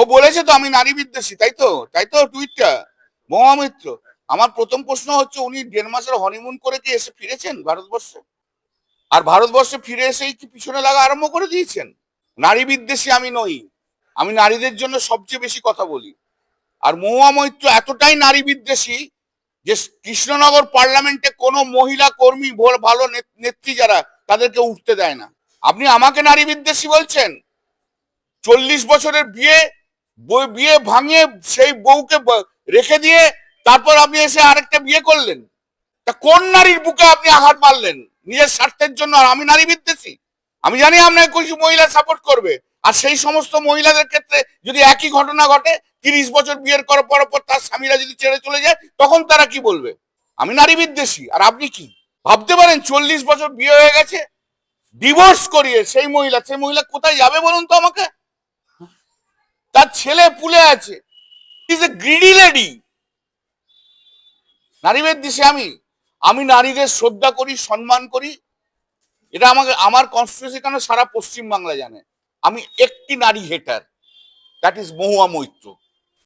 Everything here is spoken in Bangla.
ও বলেছে তো আমি নারী বিদ্বেষী, তাই তো? তাই তো টুইটটা মহামিত্র। আমার প্রথম প্রশ্ন হচ্ছে, উনি 1.5 মাসের হনিমুন করে কি এসে ফিরেছেন ভারতবর্ষে? আর ভারতবর্ষে ফিরে এসেই কি পিছনে লাগা আরম্ভ করে দিয়েছেন? নারী বিদ্বেষী আমি নই, আমি নারীদের জন্য সবচেয়ে বেশি কথা বলি। আর মহুয়া মৈত্র এতটাই নারী বিদ্বেষী যে কৃষ্ণনগর পার্লামেন্টে কোনো মহিলা কর্মী, ভালো নেত্রী যারা, তাদেরকে উঠতে দেয় না। আপনি আমাকে নারী বিদ্বেষী বলছেন? 40 বছরের বিয়ে, বিয়ে ভাঙিয়ে সেই বউকে রেখে দিয়ে তারপর আপনি এসে আরেকটা বিয়ে করলেন। তা কোন নারীর বুকে আপনি আঘাত মারলেন নিজের স্বার্থের জন্য? আর আমি নারী বিদ্বেষী? আমি জানি আপনাকে কিছু মহিলা সাপোর্ট করবে, আর সেই সমস্ত মহিলাদের ক্ষেত্রে যদি একই ঘটনা ঘটে, 30 বছর বিয়ের করার পর তার স্বামীরা যদি ছেড়ে চলে যায়, তখন তারা কি বলবে? আমি নারী বিদ্বেষী আর আপনি কি ভাবতে পারেন? 40 বছর বিয়ে হয়ে গেছে, ডিভোর্স করিয়ে সেই মহিলা কোথায় যাবে বলুন তো আমাকে? তার ছেলে পুলে আছে, ইজ এ গ্রিডি লেডি। নারী বিদ্বেষী আমি? আমি নারীদের শ্রদ্ধা করি, সম্মান করি। এটা আমাকে, আমার কনস্টিটিউশন কেন সারা পশ্চিম বাংলা জানে। আমি একটি নারী hater, that is Mahua Maitra.